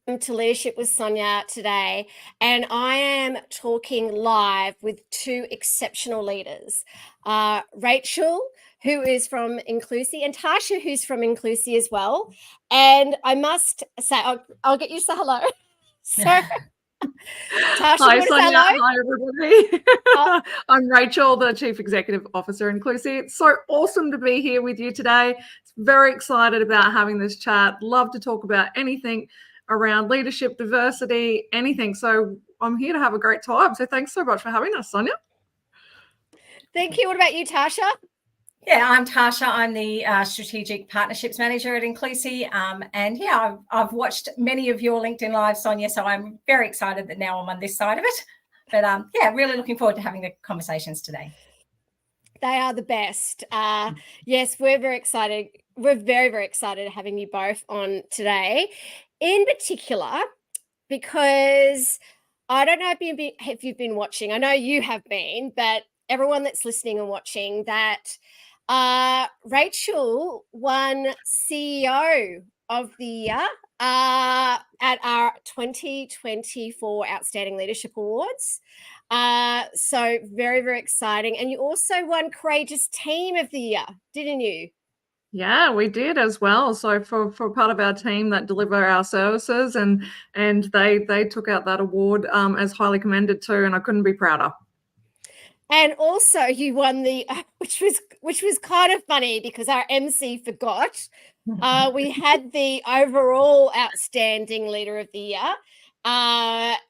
To Leadership with Sonia today, and I am talking live with two exceptional leaders, Rachel, who is from Inclusi, and Tasha, who's from Inclusi as well. And I must say, I'll get you to say hello. So, Tasha, do Hi, you want to say Sonia. hello? Hi, everybody. Oh, I'm Rachel, the Chief Executive Officer in Inclusi. It's so awesome to be here with you today. Very excited about having this chat. Love to talk about anything around leadership, diversity, anything. So I'm here to have a great time. So thanks so much for having us, Sonia. thank you. What about you, Tasha? Yeah, I'm Tasha. I'm the Strategic Partnerships Manager at Inclusi. And yeah, I've watched many of your LinkedIn Live, Sonia, so I'm very excited that now I'm on this side of it. But yeah, really looking forward to having the conversations today. They are the best. Yes, we're very excited. We're very, very excited having you both on today, in particular, because I don't know if you've been watching. I know you have been, but everyone that's listening and watching, that Rachel won CEO of the Year at our 2024 Outstanding Leadership Awards. So very, very exciting. And you also won Courageous Team of the Year, didn't you? Yeah, we did as well. So for part of our team that deliver our services, and they took out that award as highly commended too, and I couldn't be prouder. And also you won the which was kind of funny because our MC forgot. We had the overall Outstanding Leader of the Year,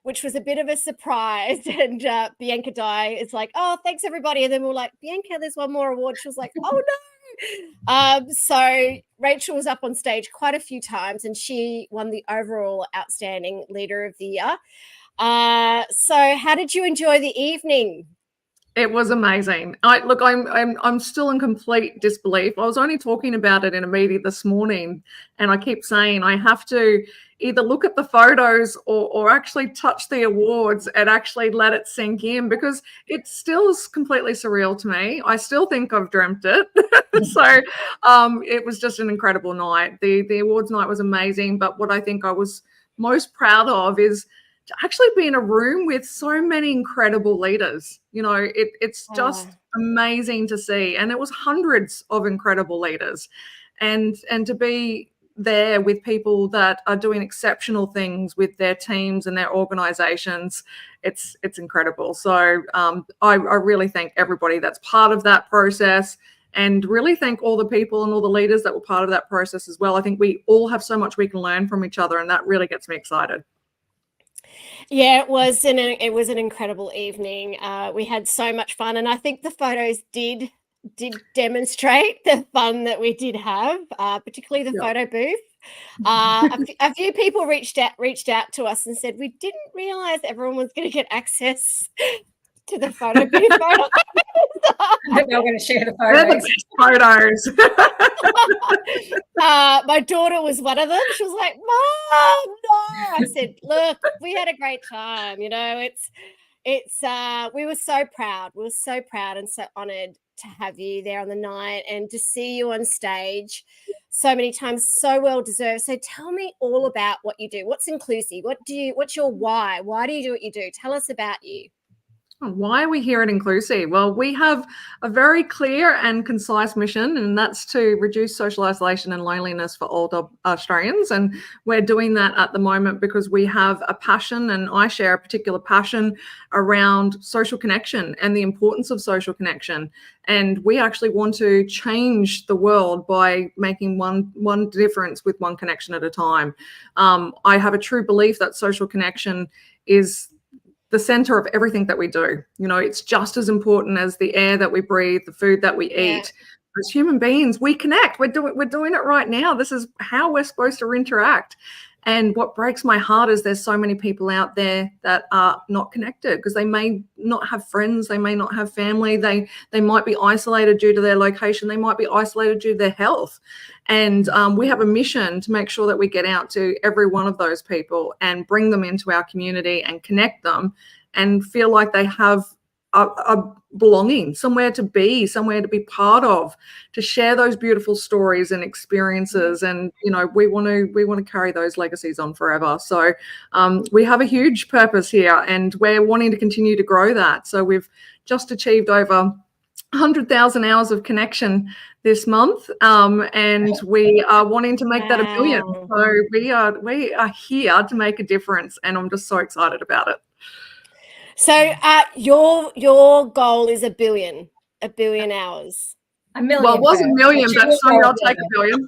which was a bit of a surprise. And Bianca Dye is like, "Oh, thanks everybody." And then we're like, "Bianca, there's one more award." She was like, "Oh no." So Rachel was up on stage quite a few times, and she won the overall Outstanding Leader of the Year. So how did you enjoy the evening? It was amazing. I'm still in complete disbelief. I was only talking about it in a meeting this morning, and I keep saying I have to either look at the photos or actually touch the awards and actually let it sink in, because it still is completely surreal to me. I still think I've dreamt it. So it was just an incredible night. The awards night was amazing, but what I think I was most proud of is to actually be in a room with so many incredible leaders. It's just amazing to see. And it was hundreds of incredible leaders. And to be there with people that are doing exceptional things with their teams and their organizations, it's incredible. So I really thank everybody that's part of that process, and really thank all the people and all the leaders that were part of that process as well. I think we all have so much we can learn from each other, and that really gets me excited. Yeah, it was an incredible evening. We had so much fun, and I think the photos did demonstrate the fun that we did have, particularly the photo booth. A few people reached out to us and said we didn't realize everyone was going to get access to the photo booth. They're going to share the photos. My daughter was one of them. She was like, "Mom, no!" I said, "Look, we had a great time. We were so proud. We were so proud and so honoured to have you there on the night and to see you on stage so many times. So well deserved. So tell me all about what you do. What's Inclusi? What's your why? Why do you do what you do? Tell us about you. Why are we here at Inclusi? Well, we have a very clear and concise mission, and that's to reduce social isolation and loneliness for older Australians. And we're doing that at the moment because we have a passion, and I share a particular passion around social connection and the importance of social connection. And we actually want to change the world by making one difference with one connection at a time. I have a true belief that social connection is the center of everything that we do. It's just as important as the air that we breathe, the food that we eat. As human beings, we connect. We're doing it right now. This is how we're supposed to interact. And what breaks my heart is there's so many people out there that are not connected because they may not have friends, they may not have family, they might be isolated due to their location, they might be isolated due to their health. And we have a mission to make sure that we get out to every one of those people and bring them into our community and connect them and feel like they have a belonging, somewhere to be, somewhere to be part of, to share those beautiful stories and experiences. And we want to carry those legacies on forever. So we have a huge purpose here, and we're wanting to continue to grow that. So we've just achieved over 100,000 hours of connection this month, and we are wanting to make that 1 billion. So we are here to make a difference, and I'm just so excited about it. So your goal is 1 billion hours. 1 million. Well, it was 1 million, but Sonia, I'll take 1 billion.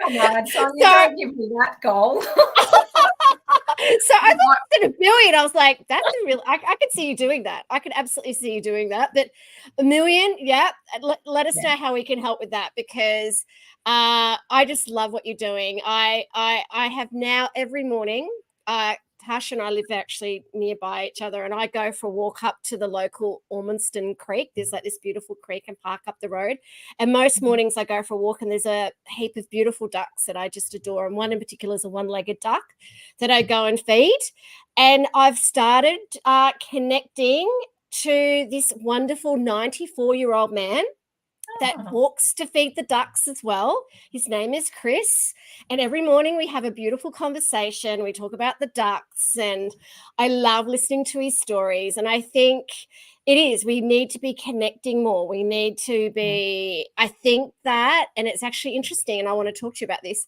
Come on, Sonia, don't give me that goal. So I thought you said 1 billion. I was like, that's a real. I could see you doing that. I could absolutely see you doing that. But 1 million, yeah. Let us know how we can help with that, because I just love what you're doing. I have now every morning. Tash and I live actually nearby each other, and I go for a walk up to the local Ormiston Creek. There's like this beautiful creek, and park up the road. And most mornings I go for a walk, and there's a heap of beautiful ducks that I just adore. And one in particular is a one-legged duck that I go and feed. And I've started connecting to this wonderful 94-year-old man that walks to feed the ducks as well. His name is Chris. And every morning we have a beautiful conversation. We talk about the ducks, and I love listening to his stories. And I think we need to be connecting more. We need to be, I think that, and it's actually interesting, and I want to talk to you about this.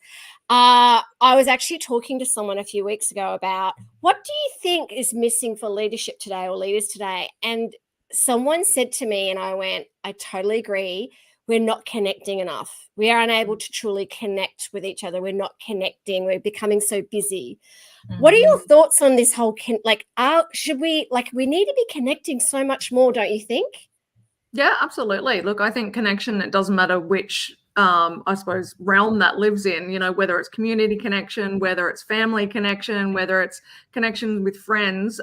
I was actually talking to someone a few weeks ago about, what do you think is missing for leadership today, or leaders today? And someone said to me, and I went, I totally agree. We're not connecting enough. We are unable to truly connect with each other. We're not connecting. We're becoming so busy. What are your thoughts on this whole, should we, we need to be connecting so much more, don't you think? Yeah, absolutely. Look, I think connection, it doesn't matter which, I suppose, realm that lives in, whether it's community connection, whether it's family connection, whether it's connection with friends,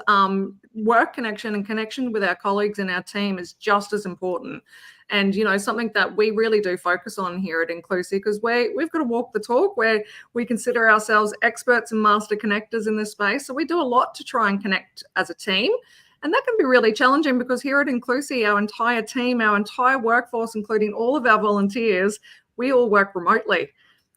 work connection and connection with our colleagues and our team is just as important. And, something that we really do focus on here at Inclusive, because we've got to walk the talk, where we consider ourselves experts and master connectors in this space. So we do a lot to try and connect as a team. And that can be really challenging, because here at Inclusive, our entire team, our entire workforce, including all of our volunteers, we all work remotely.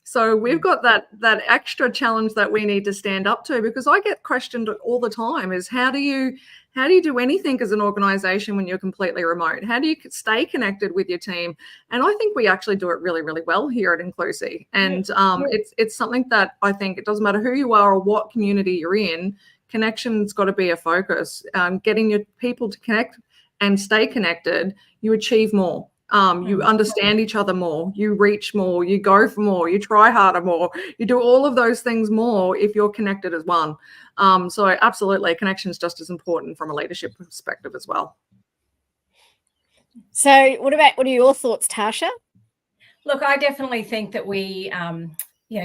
So we've got that extra challenge that we need to stand up to, because I get questioned all the time is, how do you do anything as an organization when you're completely remote? How do you stay connected with your team? And I think we actually do it really, really well here at Inclusive. And it's something that I think, it doesn't matter who you are or what community you're in, connection's got to be a focus. Getting your people to connect and stay connected, you achieve more. You understand each other more, you reach more, you go for more, you try harder more, you do all of those things more if you're connected as one. So absolutely, connection is just as important from a leadership perspective as well. So what are your thoughts, Tasha? Look, I definitely think that we,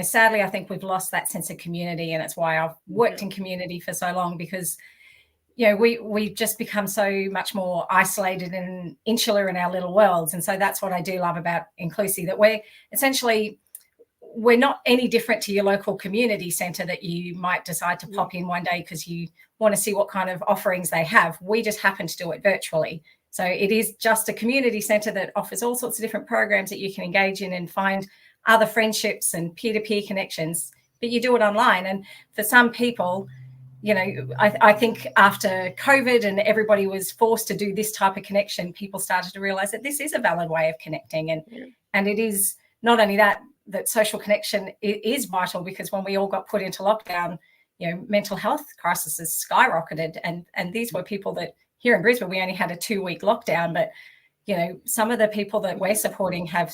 sadly, I think we've lost that sense of community, and it's why I've worked in community for so long, because we've just become so much more isolated and insular in our little worlds. And so that's what I do love about Inclusive, that we're not any different to your local community centre that you might decide to pop in one day because you want to see what kind of offerings they have. We just happen to do it virtually. So it is just a community centre that offers all sorts of different programs that you can engage in and find other friendships and peer-to-peer connections, but you do it online. And for some people, I think after COVID and everybody was forced to do this type of connection, people started to realize that this is a valid way of connecting. And it is not only that social connection is vital, because when we all got put into lockdown, mental health crises skyrocketed. And these were people that here in Brisbane, we only had a 2-week lockdown, but, some of the people that we're supporting have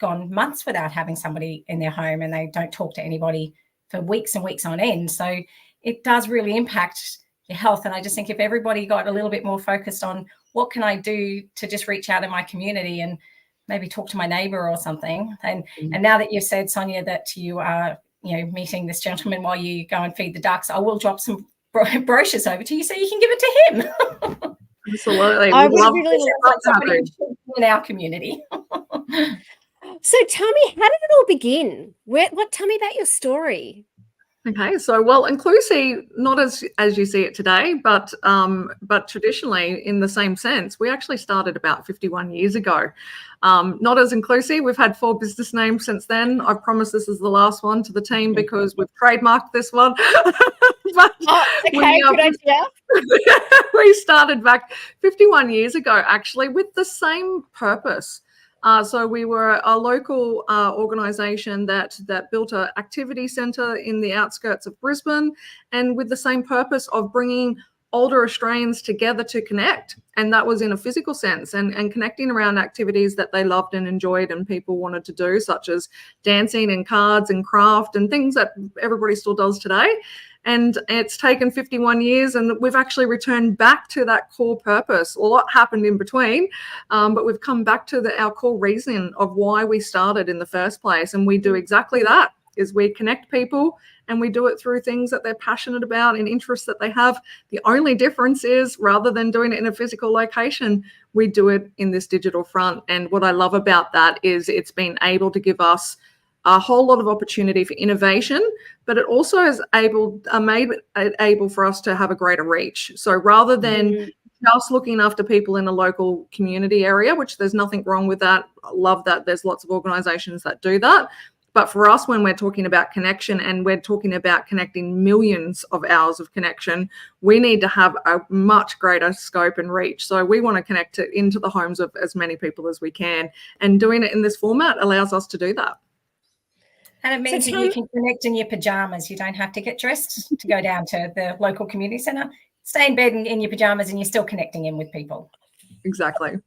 gone months without having somebody in their home, and they don't talk to anybody for weeks and weeks on end. So it does really impact your health. And I just think if everybody got a little bit more focused on what can I do to just reach out in my community and maybe talk to my neighbour or something. And now that you've said, Sonia, that you are, meeting this gentleman while you go and feed the ducks, I will drop some brochures over to you so you can give it to him. Absolutely. I would really love somebody in our community. So tell me, how did it all begin? Tell me about your story. Okay, so well, Inclusi, not as you see it today, but traditionally in the same sense, we actually started about 51 years ago. Not as Inclusi, we've had 4 business names since then. I promise this is the last one to the team because we've trademarked this one. But okay, good idea. we started back 51 years ago, actually, with the same purpose. So we were a local organisation that built an activity centre in the outskirts of Brisbane, and with the same purpose of bringing older Australians together to connect. And that was in a physical sense, and connecting around activities that they loved and enjoyed and people wanted to do, such as dancing and cards and craft and things that everybody still does today. And it's taken 51 years, and we've actually returned back to that core purpose. A lot happened in between, but we've come back to our core reason of why we started in the first place. And we do exactly that, is we connect people, and we do it through things that they're passionate about and interests that they have. The only difference is, rather than doing it in a physical location, we do it in this digital front. And what I love about that is it's been able to give us a whole lot of opportunity for innovation, but it also is made it able for us to have a greater reach. So rather than just looking after people in a local community area, which there's nothing wrong with that, I love that there's lots of organizations that do that. But for us, when we're talking about connection and we're talking about connecting millions of hours of connection, we need to have a much greater scope and reach. So we want to connect it into the homes of as many people as we can. And doing it in this format allows us to do that. And it means that you can connect in your pajamas. You don't have to get dressed to go down to the local community centre. Stay in bed in your pajamas and you're still connecting in with people. Exactly.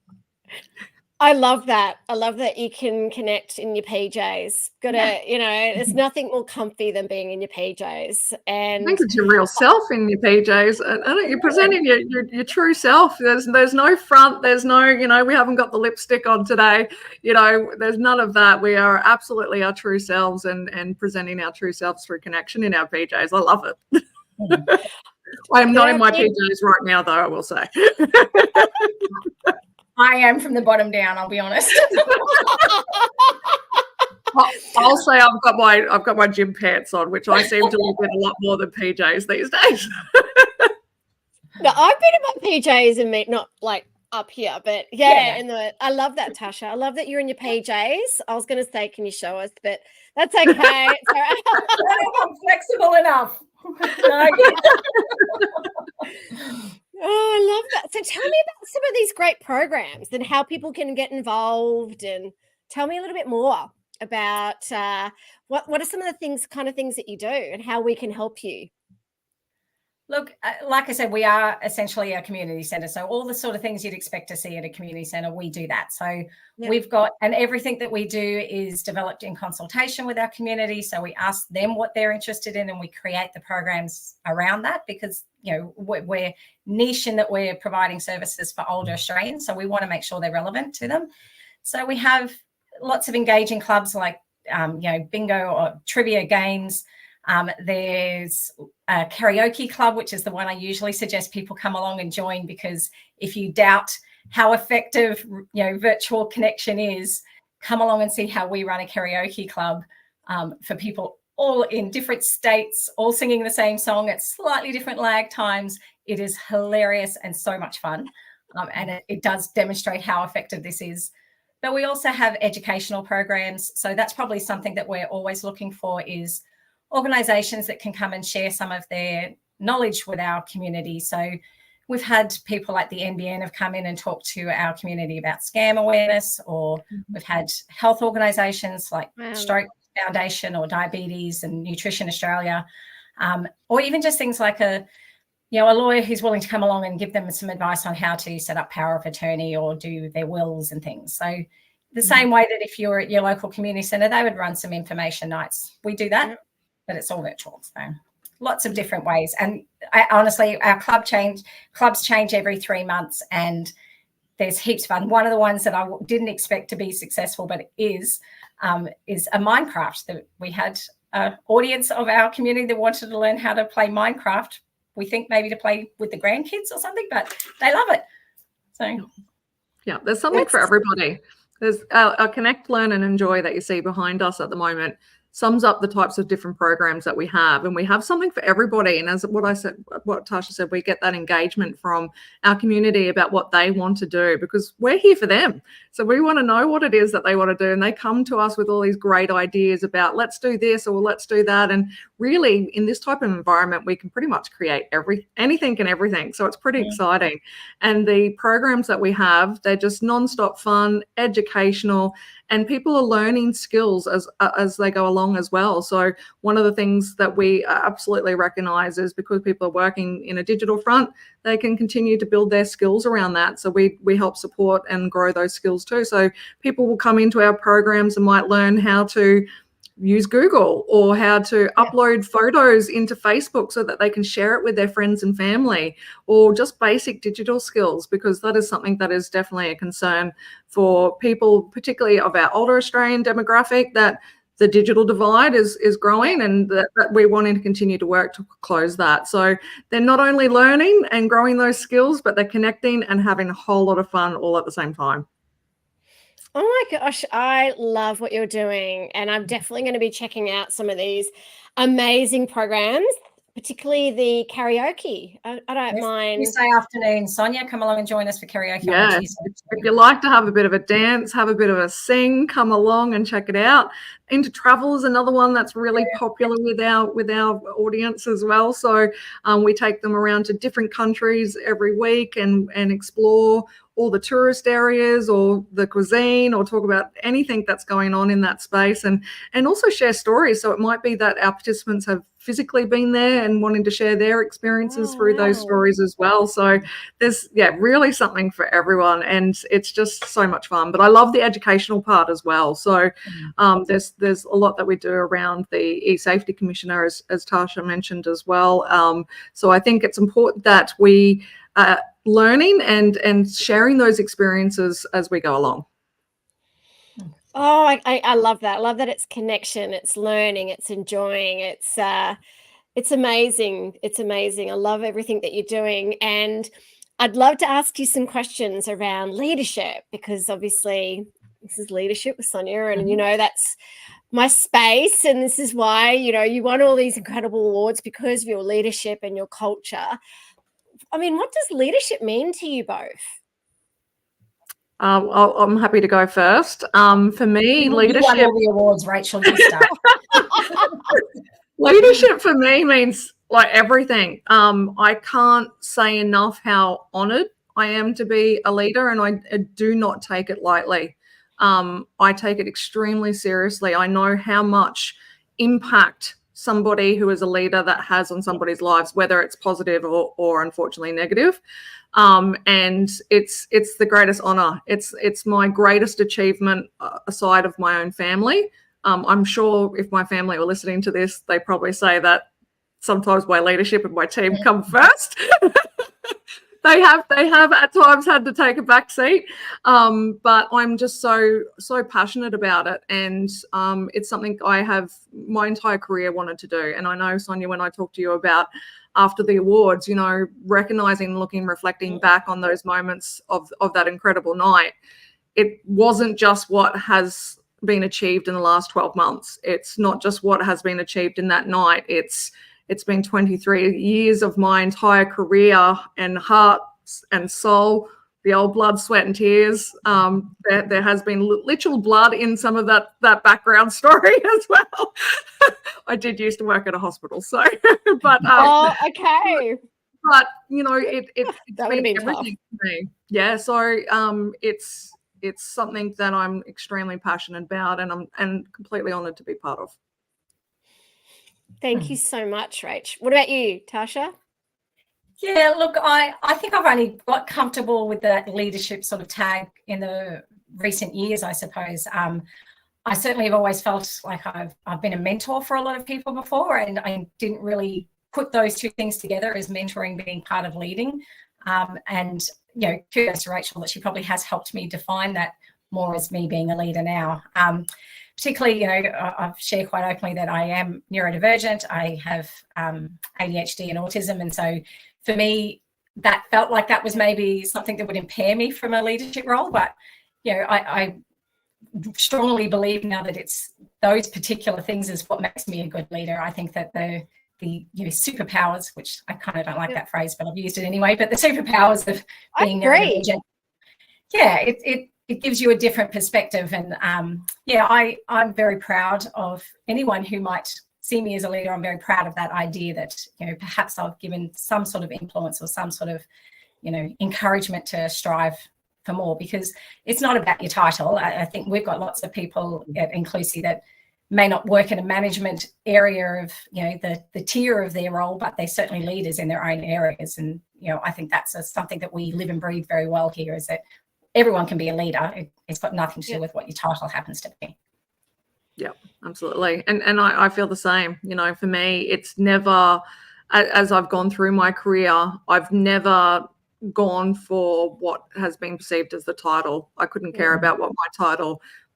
I love that. I love that you can connect in your PJs. There's nothing more comfy than being in your PJs. And I think it's your real self in your PJs. And you're presenting your true self. There's no front. There's no, we haven't got the lipstick on today. There's none of that. We are absolutely our true selves and presenting our true selves through connection in our PJs. I love it. I am not in my PJs right now, though, I will say. I am from the bottom down, I'll be honest. I'll say I've got my gym pants on, which I seem to look at a lot more than PJs these days. No, I've been in my PJs and not like up here, but yeah. I love that, Tasha. I love that you're in your PJs. I was going to say, can you show us? But that's okay. It's all right. I'm flexible enough. Oh, I love that. So tell me about some of these great programs and how people can get involved, and tell me a little bit more about what are some of the things that you do and how we can help you. Look, like I said, we are essentially a community centre. So all the sort of things you'd expect to see at a community centre, we do that. So we've got, and everything that we do is developed in consultation with our community. So we ask them what they're interested in and we create the programs around that, because, we're niche in that we're providing services for older Australians. So we want to make sure they're relevant to them. So we have lots of engaging clubs like, bingo or trivia games. There's a karaoke club, which is the one I usually suggest people come along and join, because if you doubt how effective, virtual connection is, come along and see how we run a karaoke club for people all in different states, all singing the same song at slightly different lag times. It is hilarious and so much fun. And it does demonstrate how effective this is. But we also have educational programs. So that's probably something that we're always looking for, is organisations that can come and share some of their knowledge with our community. So we've had people like the NBN have come in and talked to our community about scam awareness, or we've had health organisations like Stroke Foundation or Diabetes and Nutrition Australia, or even just things like a lawyer who's willing to come along and give them some advice on how to set up power of attorney or do their wills and things. So the same way that if you're at your local community centre, they would run some information nights. We do that. But it's all virtual, so lots of different ways. And honestly, our clubs change every 3 months, and there's heaps of fun. One of the ones that I didn't expect to be successful, but it is a Minecraft. That we had an audience of our community that wanted to learn how to play Minecraft. We think maybe to play with the grandkids or something, but they love it. So yeah, there's something for everybody. There's our Connect, Learn and Enjoy that you see behind us at the moment. sums up the types of different programs that we have, and we have something for everybody. And as what Tasha said, we get that engagement from our community about what they want to do, because we're here for them. So we want to know what it is that they want to do, and they come to us with all these great ideas about let's do this or let's do that. And really, in this type of environment, we can pretty much create anything and everything. So it's pretty exciting. And the programs that we have, they're just nonstop fun, educational, and people are learning skills as they go along as well. So one of the things that we absolutely recognize is because people are working in a digital front, they can continue to build their skills around that. So we help support and grow those skills too. So people will come into our programs and might learn how to use Google, or how to upload photos into Facebook so that they can share it with their friends and family, or just basic digital skills, because that is something that is definitely a concern for people, particularly of our older Australian demographic, that the digital divide is growing, and that we're wanting to continue to work to close that. So they're not only learning and growing those skills, but they're connecting and having a whole lot of fun all at the same time. Oh my gosh, I love what you're doing, and I'm definitely going to be checking out some of these amazing programs, particularly the karaoke. I don't mind. Tuesday afternoon, Sonia, come along and join us for karaoke. Yeah, if you like to have a bit of a dance, have a bit of a sing, come along and check it out. Into travel is another one that's really popular with our audience as well. So we take them around to different countries every week and explore all the tourist areas or the cuisine, or talk about anything that's going on in that space, and also share stories. So it might be that our participants have physically been there and wanting to share their experiences through those stories as well. So there's really something for everyone, and it's just so much fun. But I love the educational part as well. So there's a lot that we do around the e-safety commissioner, as Tasha mentioned as well. So I think it's important that we learning and sharing those experiences as we go along. Oh, I love that. I love that it's connection, it's learning, it's enjoying, it's amazing. It's amazing. I love everything that you're doing. And I'd love to ask you some questions around leadership, because obviously this is Leadership with Sonia, and that's my space. And this is why, you won all these incredible awards because of your leadership and your culture. I mean, what does leadership mean to you both? I'm happy to go first. For me, leadership. You won all the awards, Rachel. You start. Leadership for me means like everything. I can't say enough how honoured I am to be a leader, and I do not take it lightly. I take it extremely seriously. I know how much impact somebody who is a leader that has on somebody's lives, whether it's positive or unfortunately negative. And it's the greatest honor. It's my greatest achievement aside of my own family. I'm sure if my family were listening to this, they probably say that sometimes my leadership and my team come first. They have at times had to take a back seat, but I'm just so passionate about it, and it's something I have my entire career wanted to do. And I know, Sonia, when I talked to you about after the awards, recognizing, looking, reflecting back on those moments of that incredible night, it wasn't just what has been achieved in the last 12 months. It's not just what has been achieved in that night. It's been 23 years of my entire career and heart and soul, the old blood, sweat and tears. There has been literal blood in some of that background story as well. I did used to work at a hospital, so but okay. But it's that been been everything for me. Yeah, so it's something that I'm extremely passionate about, and I'm completely honoured to be part of. Thank you so much, Rach. What about you, Tasha? Yeah, look, I think I've only got comfortable with that leadership sort of tag in the recent years, I suppose. I certainly have always felt like I've been a mentor for a lot of people before, and I didn't really put those two things together as mentoring being part of leading. And kudos to Rachel that she probably has helped me define that more as me being a leader now. Particularly, I've shared quite openly that I am neurodivergent. I have ADHD and autism. And so for me, that felt like that was maybe something that would impair me from a leadership role. But, I strongly believe now that it's those particular things is what makes me a good leader. I think that the superpowers, which I kind of don't like that phrase, but I've used it anyway, but the superpowers of being neurodivergent, it gives you a different perspective. And I'm very proud of anyone who might see me as a leader. I'm very proud of that idea that, perhaps I've given some sort of influence or some sort of, encouragement to strive for more, because it's not about your title. I think we've got lots of people at Inclusi that may not work in a management area of, the tier of their role, but they're certainly leaders in their own areas. And, I think that's something that we live and breathe very well here, is that everyone can be a leader. It's got nothing to do with what your title happens to be. Yeah, absolutely. And I feel the same. For me, it's never, as I've gone through my career, I've never gone for what has been perceived as the title. I couldn't care about what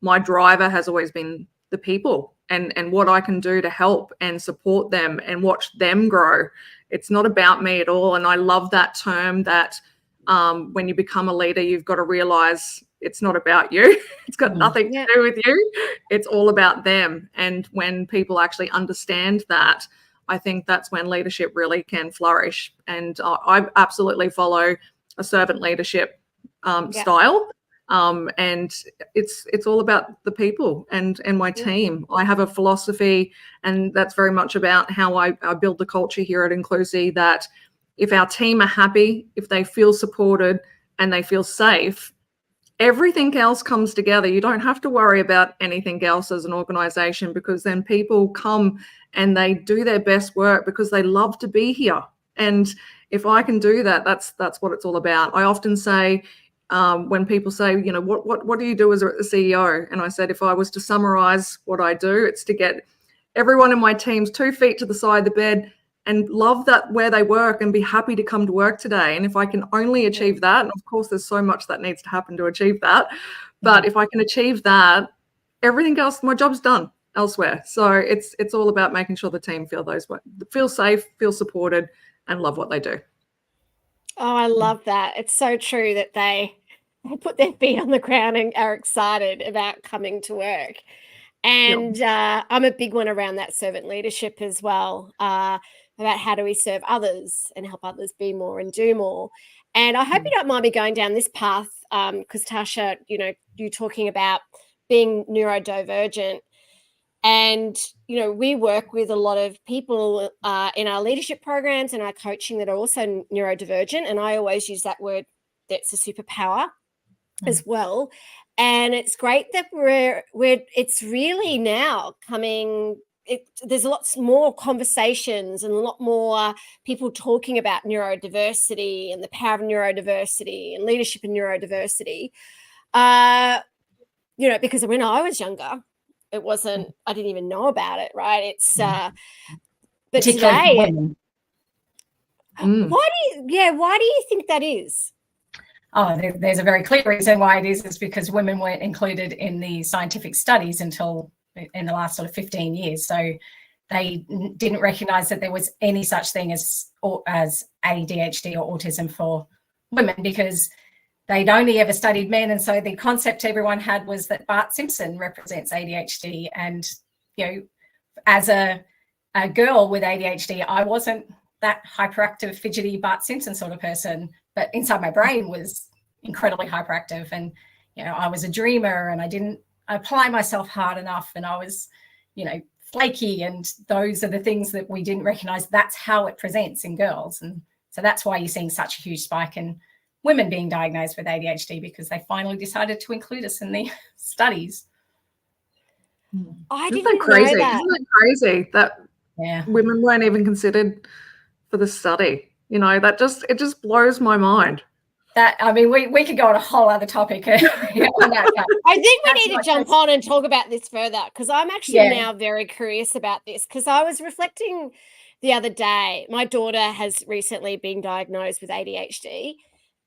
my driver has always been the people and what I can do to help and support them and watch them grow. It's not about me at all. And I love that term that when you become a leader, you've got to realize it's not about you. It's got nothing to do with you. It's all about them. And when people actually understand that, I think that's when leadership really can flourish. And I absolutely follow a servant leadership style. And it's all about the people and my team. I have a philosophy, and that's very much about how I build the culture here at Inclusi, that if our team are happy, if they feel supported and they feel safe, everything else comes together. You don't have to worry about anything else as an organization, because then people come and they do their best work because they love to be here. And if I can do that, that's what it's all about. I often say, when people say, what do you do as a CEO? And I said, if I was to summarize what I do, it's to get everyone in my team's 2 feet to the side of the bed and love that where they work and be happy to come to work today. And if I can only achieve that, and of course there's so much that needs to happen to achieve that, but if I can achieve that, everything else, my job's done elsewhere. So it's all about making sure the team feel safe, feel supported, and love what they do. Oh, I love that. It's so true that they put their feet on the ground and are excited about coming to work. And I'm a big one around that servant leadership as well, about how do we serve others and help others be more and do more. And I hope you don't mind me going down this path, because Tasha, you're talking about being neurodivergent. And, we work with a lot of people in our leadership programs and our coaching that are also neurodivergent. And I always use that word, that's a superpower as well. And it's great that it's really now coming. There's lots more conversations and a lot more people talking about neurodiversity and the power of neurodiversity and leadership in neurodiversity. Because when I was younger, it wasn't, I didn't even know about it, right? It's but today, why do you think that is? Oh, there's a very clear reason why it is because women weren't included in the scientific studies until in the last sort of 15 years. So they didn't recognize that there was any such thing as ADHD or autism for women, because they'd only ever studied men. And so the concept everyone had was that Bart Simpson represents ADHD. And, as a girl with ADHD, I wasn't that hyperactive, fidgety Bart Simpson sort of person, but inside my brain was incredibly hyperactive. And, I was a dreamer and I didn't apply myself hard enough. And I was, flaky. And those are the things that we didn't recognize. That's how it presents in girls. And so that's why you're seeing such a huge spike in women being diagnosed with ADHD, because they finally decided to include us in the studies. I Isn't didn't that crazy? know that. Isn't it crazy that women weren't even considered for the study? It just blows my mind. We could go on a whole other topic on that. I think we need to jump on and talk about this further, because I'm actually now very curious about this, because I was reflecting the other day. My daughter has recently been diagnosed with ADHD,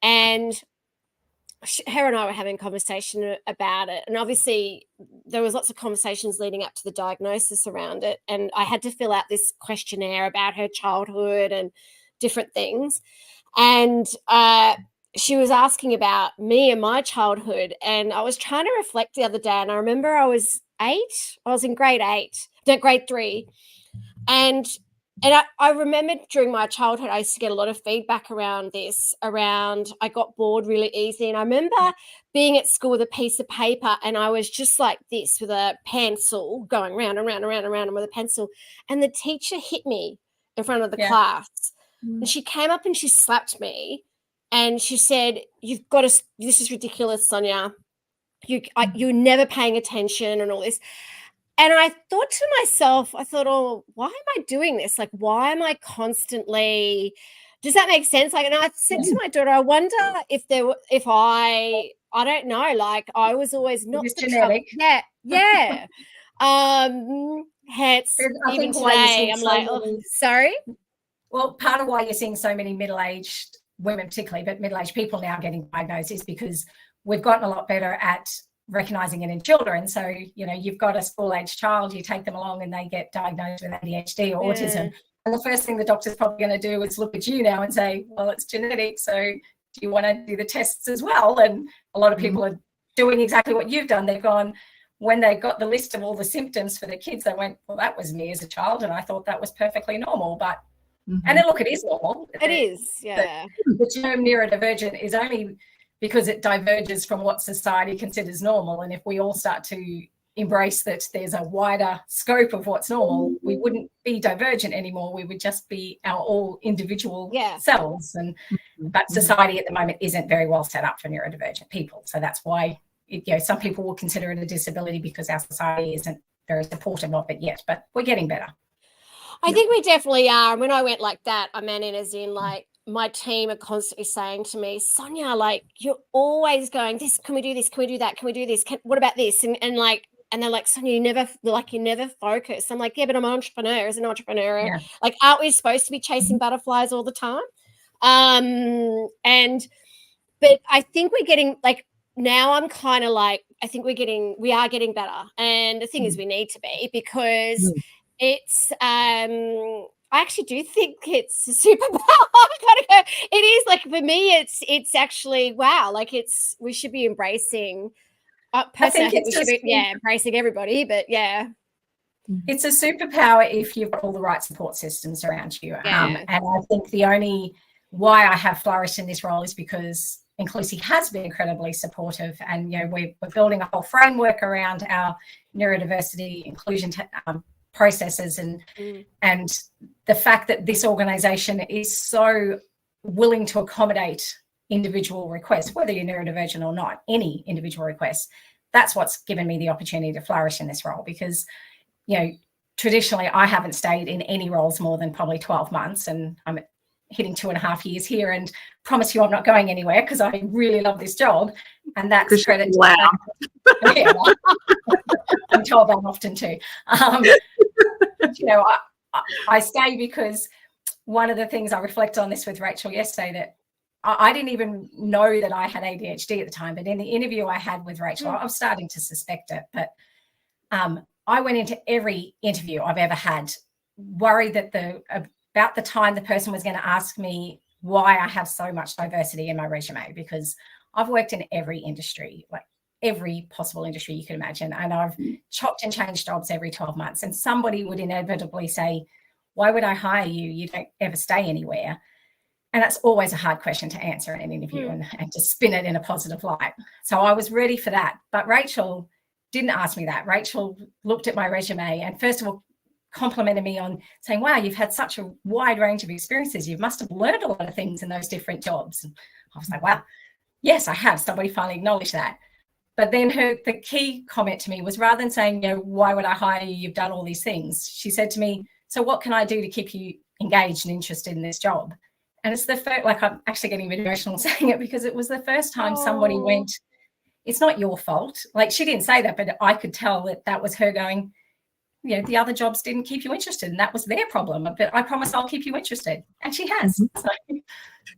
and her and I were having a conversation about it. And obviously there was lots of conversations leading up to the diagnosis around it. And I had to fill out this questionnaire about her childhood and different things. And she was asking about me and my childhood, and I was trying to reflect the other day, and I remember I was 8. I was in grade 3, and I remembered during my childhood, I used to get a lot of feedback around this, around I got bored really easy. And I remember being at school with a piece of paper, and I was just like this with a pencil going round and round and round and round with a pencil. And the teacher hit me in front of the class. And she came up and she slapped me. And she said, "You've got to, this is ridiculous, Sonia. You're never paying attention and all this." And I thought to myself, oh, why am I doing this? Like, why am I constantly, does that make sense? Like, and I said to my daughter, I wonder if I don't know, like I was always not It's the genetic. Yeah. Hence, I even think why you're today, seeing I'm so like, many- sorry? Well, part of why you're seeing so many middle-aged women particularly, but middle-aged people now getting diagnosed is because we've gotten a lot better at recognizing it in children. So, you know, you've got a school-age child, you take them along and they get diagnosed with ADHD or autism. And the first thing the doctor's probably going to do is look at you now and say, well, it's genetic, so do you want to do the tests as well? And a lot of people are doing exactly what you've done. They've gone, when they got the list of all the symptoms for the kids, they went, well, that was me as a child, and I thought that was perfectly normal. But and then look, it is normal. It is, yeah. The term neurodivergent is only because it diverges from what society considers normal. And if we all start to embrace that there's a wider scope of what's normal, we wouldn't be divergent anymore. We would just be our all individual selves. But society at the moment isn't very well set up for neurodivergent people. So that's why, you know, some people will consider it a disability because our society isn't very supportive of it yet, but we're getting better. I think we definitely are. And when I went like that, I meant it as in like my team are constantly saying to me, Sonia, like you're always going, this, can we do this? Can we do that? Can we do this? What about this? And they're like, Sonia, you never focus. I'm like, yeah, but I'm an entrepreneur. As an entrepreneur, like, aren't we supposed to be chasing butterflies all the time? But I think we're getting like, now I'm kind of like, I think we are getting better. And the thing is, we need to be, because it's I actually do think it's a superpower. It is, like, for me, it's actually, wow, like we should be embracing. Personally, I think we should be embracing everybody, but it's a superpower if you've got all the right support systems around you. And I think the only why I have flourished in this role is because Inclusi has been incredibly supportive, and you know we're building a whole framework around our neurodiversity inclusion processes, and the fact that this organisation is so willing to accommodate individual requests, whether you're neurodivergent or not, any individual request. That's what's given me the opportunity to flourish in this role, because, you know, traditionally I haven't stayed in any roles more than probably 12 months, and I'm hitting 2.5 years here, and promise you I'm not going anywhere because I really love this job. And that's credit to I'm told that often too. You know, I stay because one of the things I reflect on this with Rachel yesterday, that I didn't even know that I had ADHD at the time, but in the interview I had with Rachel, I was starting to suspect it. But I went into every interview I've ever had worried that about the time the person was going to ask me why I have so much diversity in my resume, because I've worked in every industry, like every possible industry you can imagine, and I've chopped and changed jobs every 12 months, and somebody would inevitably say, why would I hire you? You don't ever stay anywhere. And that's always a hard question to answer in an interview and to spin it in a positive light. So I was ready for that. But Rachel didn't ask me that. Rachel looked at my resume and first of all complimented me on saying, wow, you've had such a wide range of experiences. You must have learned a lot of things in those different jobs. And I was like, wow, yes, I have. Somebody finally acknowledged that. But then the key comment to me was, rather than saying, you know, why would I hire you? You've done all these things. She said to me, so what can I do to keep you engaged and interested in this job? And it's the first, like, I'm actually getting a bit emotional saying it, because it was the first time somebody went, it's not your fault. Like, she didn't say that, but I could tell that was her going, you know, the other jobs didn't keep you interested, and that was their problem. But I promise I'll keep you interested. And she has. So,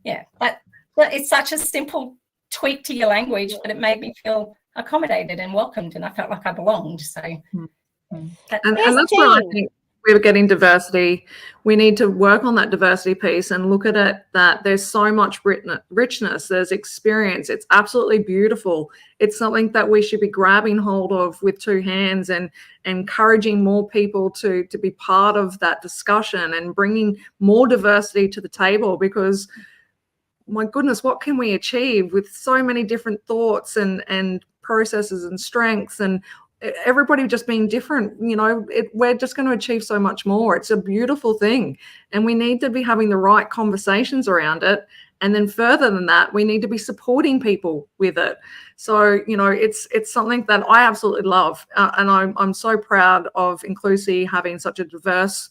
yeah, but it's such a simple tweak to your language, but it made me feel accommodated and welcomed, and I felt like I belonged. So, and that's where I think we're getting diversity, we need to work on that diversity piece and look at it that there's so much richness, there's experience. It's absolutely beautiful. It's something that we should be grabbing hold of with two hands and encouraging more people to be part of that discussion and bringing more diversity to the table, because my goodness, what can we achieve with so many different thoughts and processes and strengths, and everybody just being different? We're just going to achieve so much more. It's a beautiful thing, and we need to be having the right conversations around it. And then further than that, we need to be supporting people with it. So, it's something that I absolutely love. And I'm so proud of Inclusi having such a diverse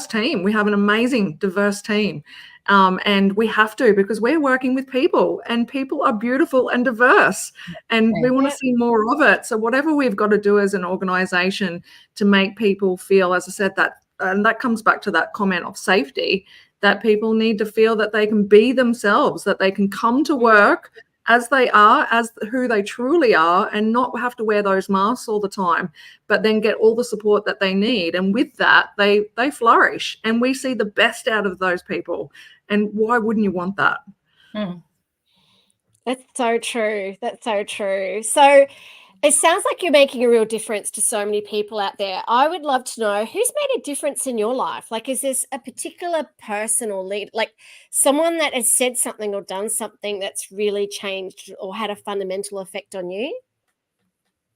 team. We have an amazing diverse team. And we have to, because we're working with people, and people are beautiful and diverse, and we want to see more of it. So whatever we've got to do as an organization to make people feel, as I said, and that comes back to that comment of safety, that people need to feel that they can be themselves, that they can come to work as they are, as who they truly are, and not have to wear those masks all the time, but then get all the support that they need. And with that, they flourish, and we see the best out of those people. And why wouldn't you want that? That's so true. That's so true. So it sounds like you're making a real difference to so many people out there. I would love to know, who's made a difference in your life? Like, is this a particular person or lead, like someone that has said something or done something that's really changed or had a fundamental effect on you?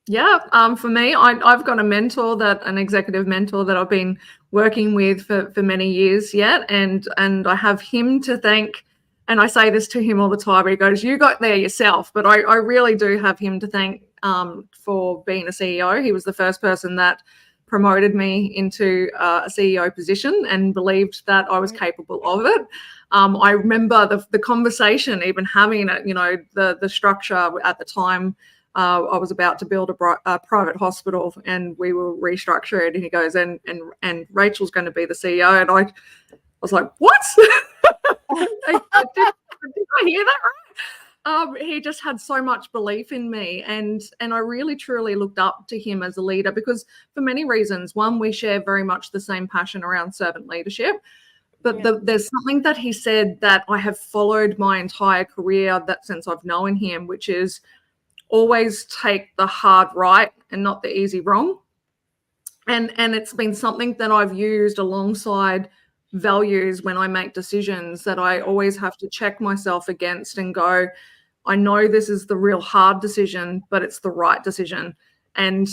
Yeah, for me, I've got an executive mentor that I've been working with for many years yet, and I have him to thank. And I say this to him all the time. He goes, "You got there yourself," but I really do have him to thank for being a CEO. He was the first person that promoted me into a CEO position and believed that I was capable of it. I remember the conversation, even having it. The structure at the time. I was about to build a private hospital, and we will restructure it. And he goes, and Rachel's going to be the CEO. And I was like, what? Did I hear that right? He just had so much belief in me, and I really truly looked up to him as a leader, because for many reasons. One, we share very much the same passion around servant leadership. But there's something that he said that I have followed my entire career, that since I've known him, which is always take the hard right and not the easy wrong. And it's been something that I've used alongside values when I make decisions, that I always have to check myself against and go, I know this is the real hard decision, but it's the right decision. And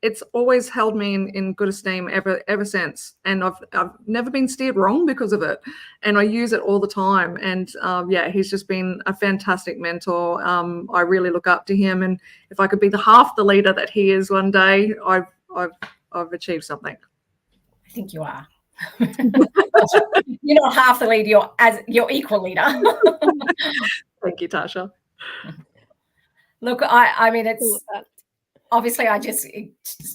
it's always held me in good esteem ever since. And I've never been steered wrong because of it. And I use it all the time. And he's just been a fantastic mentor. I really look up to him. And if I could be half the leader that he is one day, I've achieved something. I think you are. You're not half the leader, you're equal leader. Thank you, Tasha. Look, I mean, it's obviously I just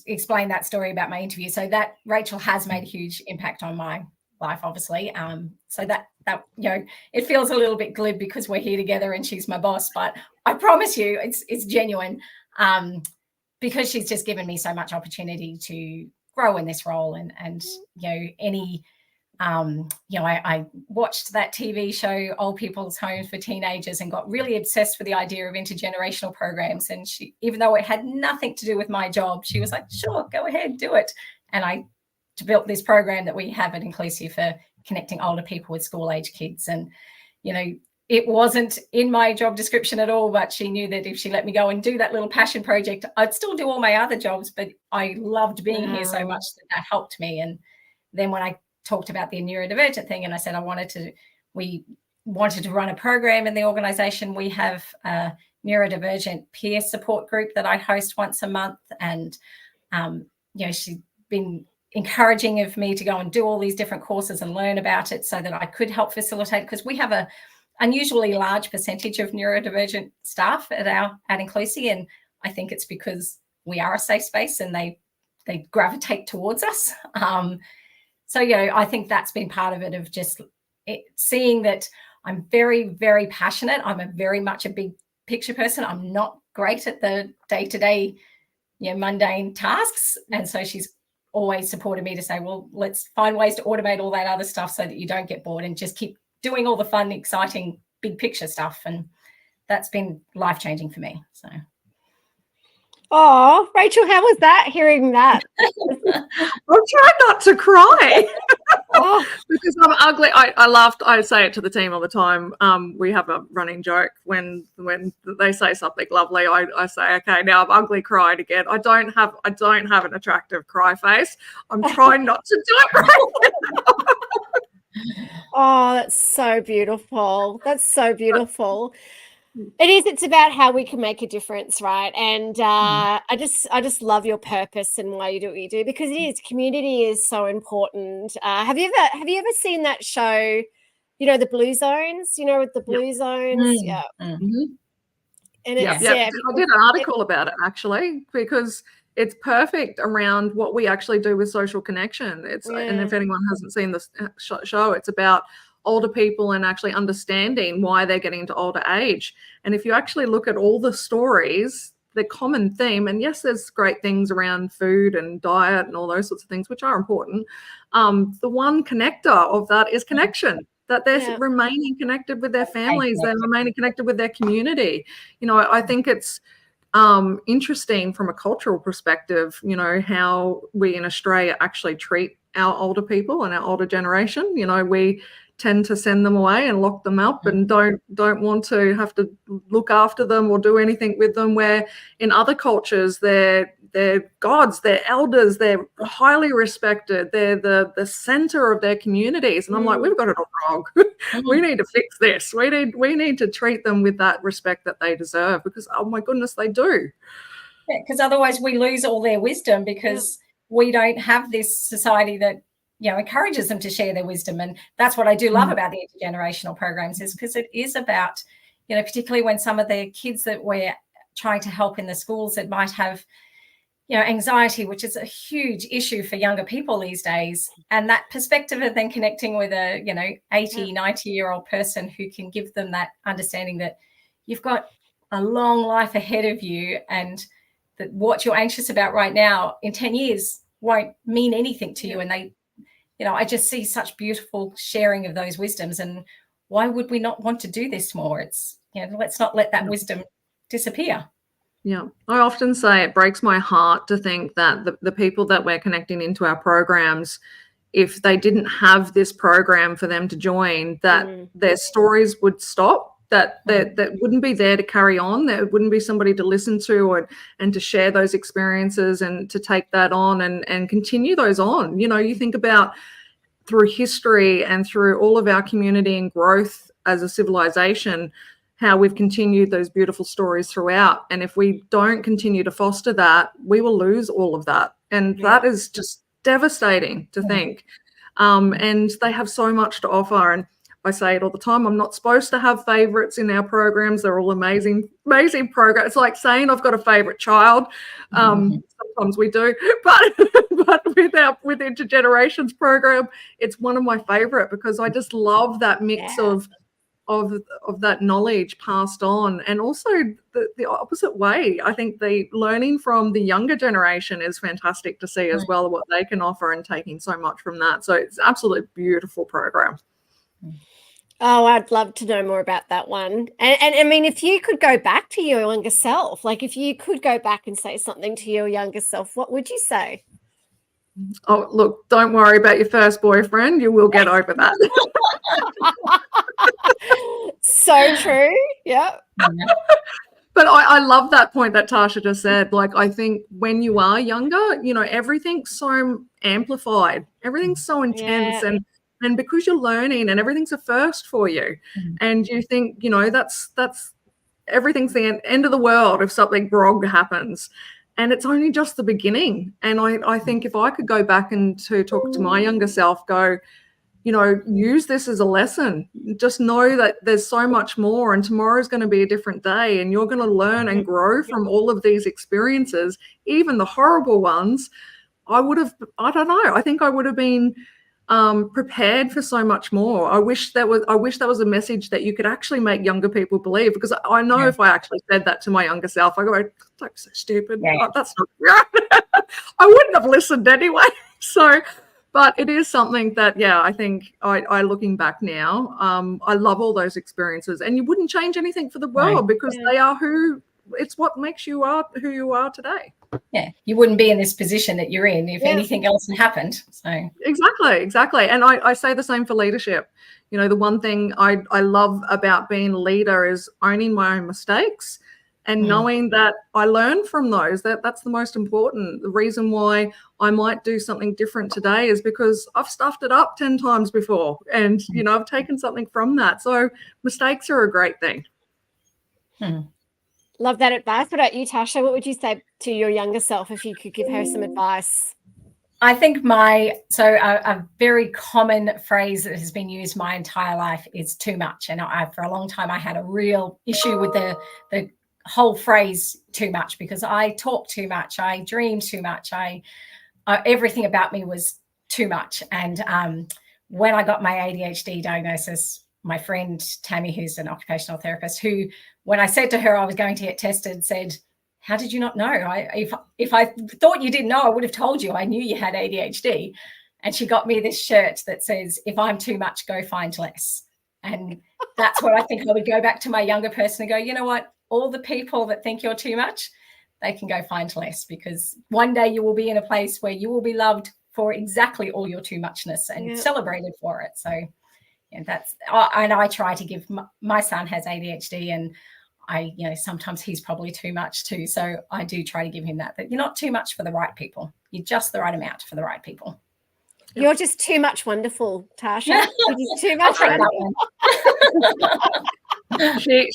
explained that story about my interview. So that Rachel has made a huge impact on my life, obviously. So that it feels a little bit glib because we're here together and she's my boss, but I promise you it's genuine, because she's just given me so much opportunity to grow in this role. And I watched that TV show, Old People's Homes for Teenagers, and got really obsessed with the idea of intergenerational programs. And she, even though it had nothing to do with my job, she was like, sure, go ahead, do it. And I built this program that we have at Inclusive for connecting older people with school-age kids. And, it wasn't in my job description at all, but she knew that if she let me go and do that little passion project, I'd still do all my other jobs, but I loved being here so much that helped me. And then when I talked about the neurodivergent thing, and I said we wanted to run a program in the organization. We have a neurodivergent peer support group that I host once a month, and she's been encouraging of me to go and do all these different courses and learn about it so that I could help facilitate, because we have a unusually large percentage of neurodivergent staff at Inclusive, and I think it's because we are a safe space and they gravitate towards us. So, I think that's been part of it, of just seeing that I'm very, very passionate. I'm very much a big picture person. I'm not great at the day-to-day, mundane tasks. And so she's always supported me to say, well, let's find ways to automate all that other stuff so that you don't get bored and just keep doing all the fun, exciting, big picture stuff. And that's been life-changing for me. So. Oh, Rachel, how was that, hearing that? I'm trying not to cry. Oh. Because I'm ugly. I laughed. I say it to the team all the time. We have a running joke when they say something lovely. I say, okay, now I'm ugly, cried again. I don't have an attractive cry face. I'm trying not to do it right now. Oh, that's so beautiful. That's so beautiful. It is. It's about how we can make a difference, right? And I just love your purpose and why you do what you do, because it is, community is so important. Have you ever seen that show? You know, the Blue Zones. You know, with the Blue Zones, yeah. Mm-hmm. And it's I did an article about it actually, because it's perfect around what we actually do with social connection. And if anyone hasn't seen this show, it's about older people and actually understanding why they're getting into older age. And if you actually look at all the stories, the common theme, and yes, there's great things around food and diet and all those sorts of things, which are important. The one connector of that is connection, that they're remaining connected with their families, they're remaining connected with their community. You know, I think it's interesting from a cultural perspective, you know, how we in Australia actually treat our older people and our older generation. You know, we tend to send them away and lock them up and don't want to have to look after them or do anything with them, where in other cultures they're gods, they're elders, they're highly respected, they're the center of their communities. And I'm like, we've got it all wrong. We need to fix this. We need to treat them with that respect that they deserve, because oh my goodness, they do. Yeah, because otherwise we lose all their wisdom, because we don't have this society that, you know, encourages them to share their wisdom. And that's what I do love about the intergenerational programs, is because it is about, you know, particularly when some of the kids that we're trying to help in the schools that might have, you know, anxiety, which is a huge issue for younger people these days. And that perspective of then connecting with a, you know, 80, 90-year-old person who can give them that understanding that you've got a long life ahead of you, and that what you're anxious about right now in 10 years won't mean anything to you. And they, you know, I just see such beautiful sharing of those wisdoms. And why would we not want to do this more? It's, you know, let's not let that wisdom disappear. Yeah, I often say it breaks my heart to think that the people that we're connecting into our programs, if they didn't have this program for them to join, that their stories would stop, that wouldn't be there to carry on. There wouldn't be somebody to listen to and to share those experiences and to take that on and continue those on. You know, you think about through history and through all of our community and growth as a civilization, how we've continued those beautiful stories throughout. And if we don't continue to foster that, we will lose all of that. And that is just devastating to think. And they have so much to offer. And I say it all the time, I'm not supposed to have favorites in our programs. They're all amazing, amazing programs. It's like saying I've got a favorite child. Sometimes we do, but with Intergenerations program, it's one of my favorite, because I just love that mix of that knowledge passed on, and also the opposite way. I think the learning from the younger generation is fantastic to see as well, what they can offer, and taking so much from that. So it's absolutely beautiful program. Oh, I'd love to know more about that one. And I mean, if you could go back to your younger self, like if you could go back and say something to your younger self, what would you say? Oh, look, don't worry about your first boyfriend. You will get over that. So true. Yeah. But I love that point that Tasha just said. Like, I think when you are younger, you know, everything's so amplified. Everything's so intense. And because you're learning and everything's a first for you, and you think, you know, that's everything's the end of the world if something wrong happens. And it's only just the beginning. And I think if I could go back and to talk to my younger self, go, you know, use this as a lesson. Just know that there's so much more, and tomorrow's going to be a different day, and you're going to learn and grow from all of these experiences, even the horrible ones. I don't know. I think I would have been prepared for so much more. I wish that was a message that you could actually make younger people believe, because I know if I actually said that to my younger self, I go, that's so stupid. Oh, that's not right. I wouldn't have listened anyway. So, but it is something that, yeah, I think I looking back now, I love all those experiences, and you wouldn't change anything for the world because they are it's what makes you who you are today. Yeah, you wouldn't be in this position that you're in if anything else had happened. So exactly. And I say the same for leadership. You know, the one thing I love about being a leader is owning my own mistakes and knowing that I learn from those. That's the most important. The reason why I might do something different today is because I've stuffed it up 10 times before, and you know, I've taken something from that. So mistakes are a great thing. Love that advice. What about you, Tasha? What would you say to your younger self if you could give her some advice? I think a very common phrase that has been used my entire life is too much. And for a long time, I had a real issue with the whole phrase too much, because I talked too much. I dreamed too much. Everything about me was too much. And when I got my ADHD diagnosis, my friend Tammy, who's an occupational therapist, who, when I said to her I was going to get tested, said, "How did you not know? If I thought you didn't know, I would have told you. I knew you had ADHD." And she got me this shirt that says, "If I'm too much, go find less." And that's what I think I would go back to my younger person and go, you know what? All the people that think you're too much, they can go find less, because one day you will be in a place where you will be loved for exactly all your too muchness and celebrated for it. So and I try to give my son has ADHD, and sometimes he's probably too much too. So I do try to give him that you're not too much for the right people. You're just the right amount for the right people. You're just too much wonderful, Tasha. You're just too much wonderful. She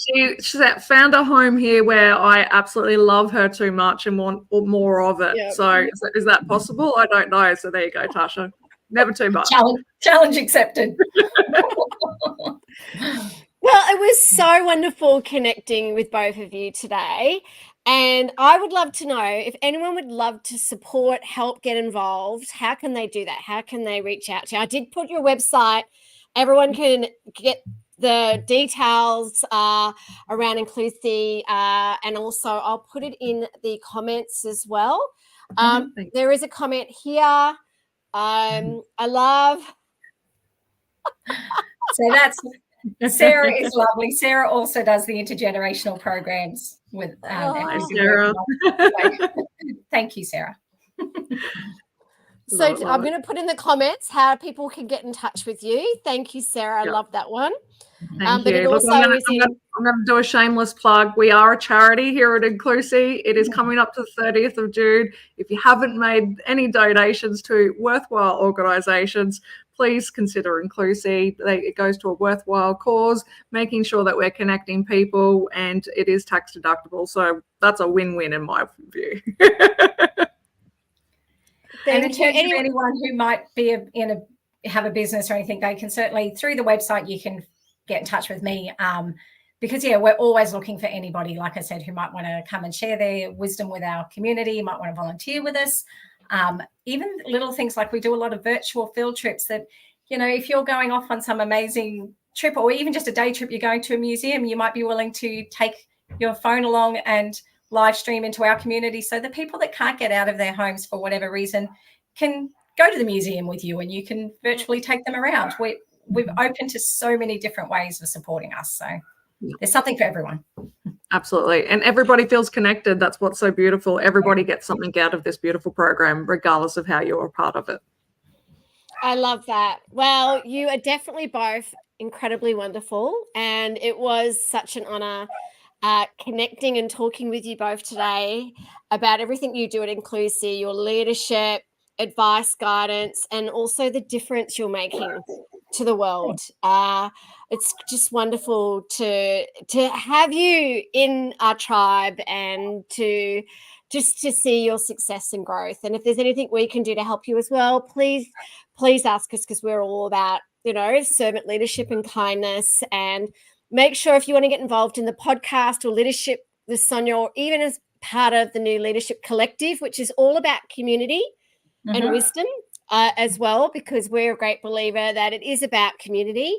found a home here where I absolutely love her too much and want more of it. Yep. So is that possible? I don't know. So there you go, Tasha. Never too much. Challenge accepted. Well, it was so wonderful connecting with both of you today. And I would love to know if anyone would love to support, help, get involved, how can they do that? How can they reach out to you? I did put your website. Everyone can get the details around Inclusi, and also I'll put it in the comments as well. There is a comment here. I love. So that's Sarah is lovely. Sarah also does the intergenerational programs with Sarah. Thank you, Sarah. So I'm going to put in the comments how people can get in touch with you. Thank you, Sarah. I love that one. Thank you. Look, I'm going to do a shameless plug. We are a charity here at Inclusi. It is coming up to the 30th of June. If you haven't made any donations to worthwhile organisations, please consider Inclusi. It goes to a worthwhile cause, making sure that we're connecting people, and it is tax deductible. So that's a win-win in my view. And in terms of anyone who might be have a business or anything, they can certainly, through the website, you can get in touch with me, because we're always looking for anybody, like I said, who might want to come and share their wisdom with our community, might want to volunteer with us. Even little things like we do a lot of virtual field trips that, if you're going off on some amazing trip, or even just a day trip, you're going to a museum, you might be willing to take your phone along and live stream into our community, so the people that can't get out of their homes for whatever reason can go to the museum with you, and you can virtually take them around. We've opened to so many different ways of supporting us. So there's something for everyone. Absolutely. And everybody feels connected. That's what's so beautiful. Everybody gets something out of this beautiful program, regardless of how you're a part of it. I love that. Well, you are definitely both incredibly wonderful. And it was such an honor connecting and talking with you both today about everything you do at Inclusi, your leadership, advice, guidance, and also the difference you're making to the world. It's just wonderful to have you in our tribe and to see your success and growth. And if there's anything we can do to help you as well, please ask us, because we're all about, servant leadership and kindness. And make sure, if you want to get involved in the podcast or leadership with Sonia, or even as part of the new Leadership Collective, which is all about community and wisdom as well, because we're a great believer that it is about community,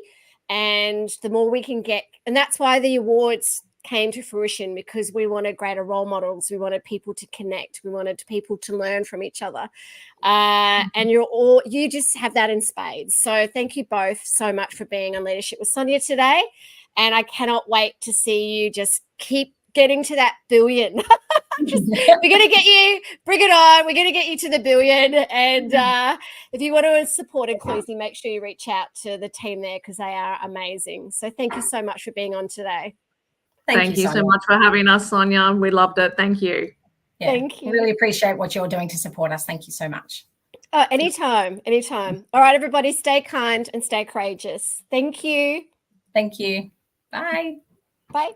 and the more we can get, and that's why the awards came to fruition because we wanted greater role models. We wanted people to connect. We wanted people to learn from each other. And you just have that in spades. So thank you both so much for being on Leadership with Sonia today. And I cannot wait to see you just keep getting to that billion. We're going to get you, bring it on. We're going to get you to the billion. And if you want to support Inclusi, make sure you reach out to the team there because they are amazing. So thank you so much for being on today. Thank you so much for having us, Sonia. We loved it. Thank you. Yeah, thank you. Really appreciate what you're doing to support us. Thank you so much. Oh, anytime. All right, everybody, stay kind and stay courageous. Thank you. Thank you. Bye. Bye.